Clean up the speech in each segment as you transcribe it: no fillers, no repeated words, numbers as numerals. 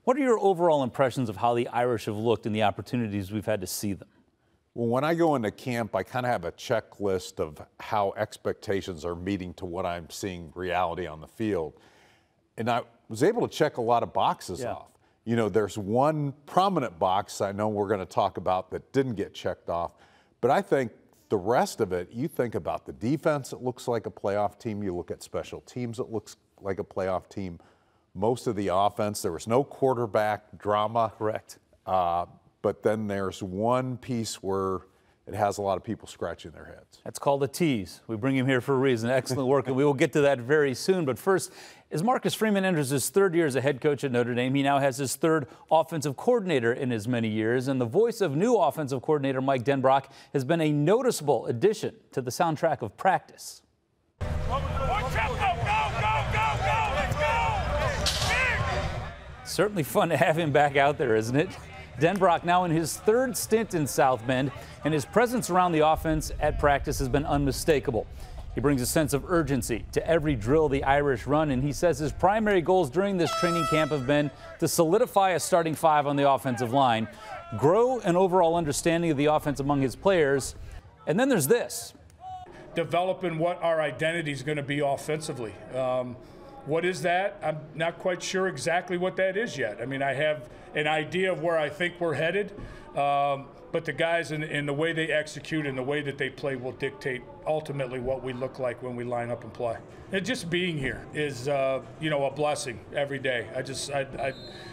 What are your overall impressions of how the Irish have looked and the opportunities we've had to see them? Well, when I go into camp, I kind of have a checklist of how expectations are meeting to what I'm seeing reality on the field. And I was able to check a lot of boxes off. You know, there's one prominent box I know we're going to talk about that didn't get checked off, but I think the rest of it, you think about the defense, it looks like a playoff team. You look at special teams, it looks like a playoff team. Most of the offense, there was no quarterback drama. Correct. But then there's one piece where it has a lot of people scratching their heads. That's called a tease. We bring him here for a reason. Excellent work, and we will get to that very soon. But first, as Marcus Freeman enters his third year as a head coach at Notre Dame, he now has his third offensive coordinator in as many years. And the voice of new offensive coordinator Mike Denbrock has been a noticeable addition to the soundtrack of practice. Certainly fun to have him back out there, isn't it? Denbrock now in his third stint in South Bend, and his presence around the offense at practice has been unmistakable. He brings a sense of urgency to every drill the Irish run, and he says his primary goals during this training camp have been to solidify a starting five on the offensive line, grow an overall understanding of the offense among his players, and then there's this. Developing what our identity is going to be offensively. What is that? I'm not quite sure exactly what that is yet. I mean, I have an idea of where I think we're headed, but the guys and the way they execute and the way that they play will dictate ultimately what we look like when we line up and play. And just being here is, you know, a blessing every day.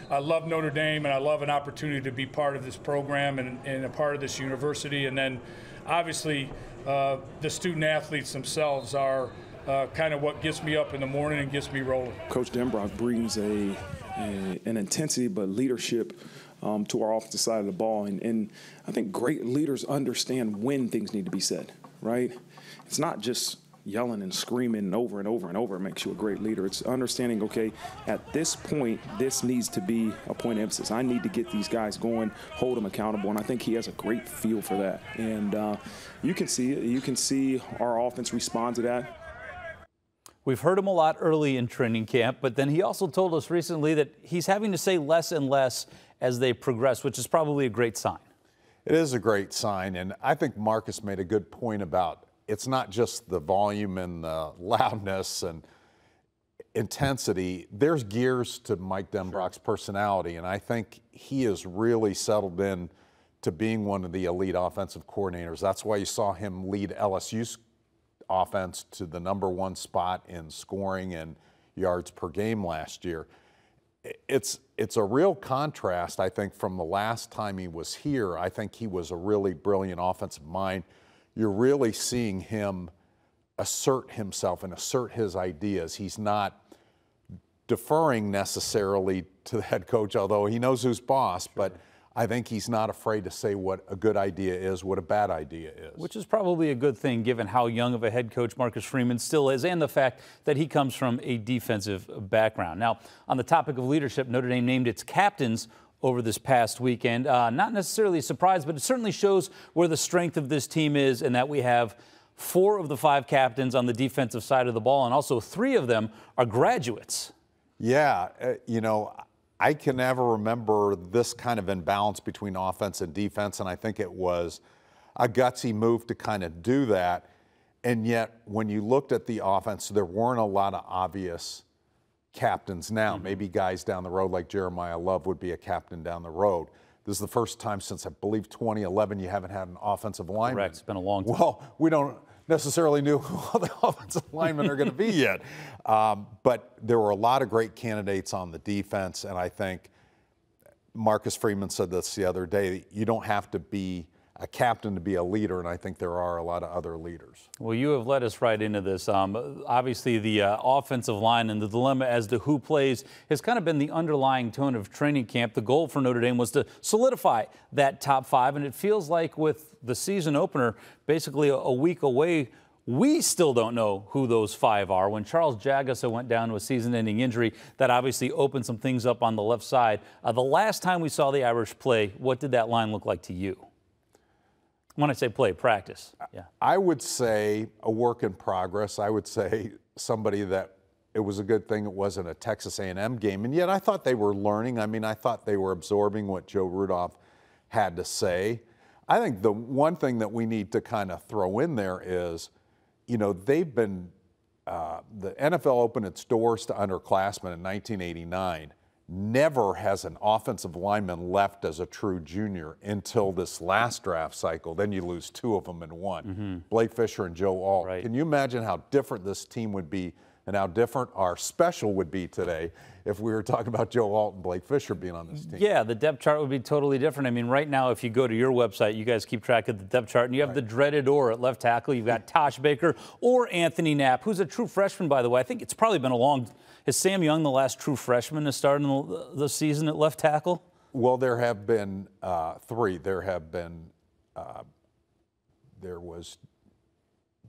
I love Notre Dame, and I love an opportunity to be part of this program and a part of this university. And then, obviously, the student athletes themselves are kind of what gets me up in the morning and gets me rolling. Coach Denbrock brings an intensity but leadership to our offensive side of the ball. And I think great leaders understand when things need to be said, right? It's not just yelling and screaming over and over and over makes you a great leader. It's understanding, okay, at this point, this needs to be a point of emphasis. I need to get these guys going, hold them accountable, and I think he has a great feel for that. And you can see it. You can see our offense respond to that. We've heard him a lot early in training camp, but then he also told us recently that he's having to say less and less as they progress, which is probably a great sign. It is a great sign, and I think Marcus made a good point about it's not just the volume and the loudness and intensity. There's gears to Mike Denbrock's personality, and I think he is really settled in to being one of the elite offensive coordinators. That's why you saw him lead LSU's offense to the #1 spot in scoring and yards per game last year. It's a real contrast, I think, from the last time he was here. I think he was a really brilliant offensive mind. You're really seeing him assert himself and assert his ideas. He's not deferring necessarily to the head coach, although he knows who's boss, but I think he's not afraid to say what a good idea is, what a bad idea is. Which is probably a good thing given how young of a head coach Marcus Freeman still is and the fact that he comes from a defensive background. Now, on the topic of leadership, Notre Dame named its captains over this past weekend. Not necessarily a surprise, but it certainly shows where the strength of this team is and that we have 4 of the 5 captains on the defensive side of the ball, and also 3 of them are graduates. Yeah, you know, I can never remember this kind of imbalance between offense and defense, and I think it was a gutsy move to kind of do that. And yet, when you looked at the offense, there weren't a lot of obvious captains now. Maybe guys down the road like Jeremiah Love would be a captain down the road. This is the first time since, I believe, 2011 you haven't had an offensive lineman. Correct. It's been a long time. Well, we don't necessarily knew who all the offensive linemen are going to be yet. But there were a lot of great candidates on the defense, and I think Marcus Freeman said this the other day, you don't have to be a captain to be a leader, and I think there are a lot of other leaders. Well, you have led us right into this. Obviously, the offensive line and the dilemma as to who plays has kind of been the underlying tone of training camp. The goal for Notre Dame was to solidify that top 5, and it feels like with the season opener basically a week away, we still don't know who those 5 are. When Charles Jagasa went down to a season-ending injury, that obviously opened some things up on the left side. The last time we saw the Irish play, what did that line look like to you? When I say play, practice. Yeah. I would say a work in progress. I would say somebody that it was a good thing it wasn't a Texas A&M game, and yet I thought they were learning. I mean, I thought they were absorbing what Joe Rudolph had to say. I think the one thing that we need to kind of throw in there is, you know, they've been, the NFL opened its doors to underclassmen in 1989. Never has an offensive lineman left as a true junior until this last draft cycle. Then you lose 2 of them in one, Blake Fisher and Joe Alt. Right. Can you imagine how different this team would be and how different our special would be today if we were talking about Joe Alt and Blake Fisher being on this team? Yeah, the depth chart would be totally different. I mean, right now, if you go to your website, you guys keep track of the depth chart, and you have the dreaded Orr at left tackle. You've got Tosh Baker or Anthony Knapp, who's a true freshman, by the way. I think it's probably been a long. Is Sam Young the last true freshman to start in the season at left tackle? Well, there have been 3. There was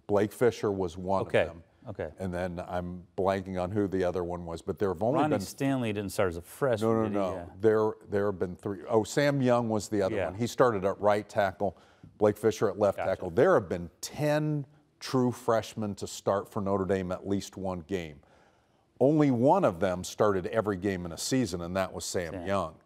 Blake Fisher was one of them. Okay. And then I'm blanking on who the other one was, but there have only Ronnie been. Stanley didn't start as a freshman. No. Yeah. There have been 3. Oh, Sam Young was the other one. He started at right tackle, Blake Fisher at left tackle. There have been 10 true freshmen to start for Notre Dame at least one game. Only one of them started every game in a season, and that was Sam Young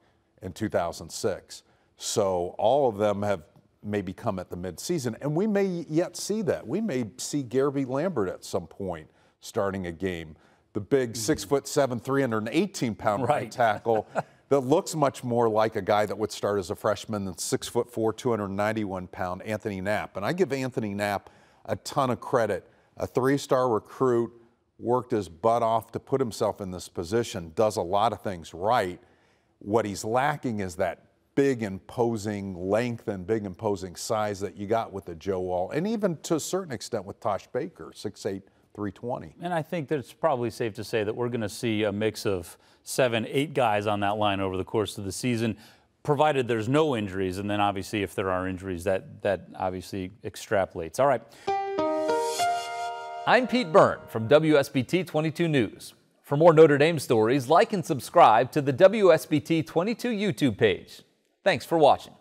in 2006. So all of them have maybe come at the midseason, and we may yet see that. We may see Garby Lambert at some point starting a game. The big 6'7", 318-pound right tackle that looks much more like a guy that would start as a freshman than 6'4", 291-pound Anthony Knapp. And I give Anthony Knapp a ton of credit. A 3-star recruit, worked his butt off to put himself in this position, does a lot of things right. What he's lacking is that big imposing length and big imposing size that you got with the Joe Alt, and even to a certain extent with Tosh Baker, 6'8", 320. And I think that it's probably safe to say that we're going to see a mix of 7, 8 guys on that line over the course of the season, provided there's no injuries, and then obviously if there are injuries, that obviously extrapolates. All right. I'm Pete Byrne from WSBT-22 News. For more Notre Dame stories, like and subscribe to the WSBT-22 YouTube page. Thanks for watching.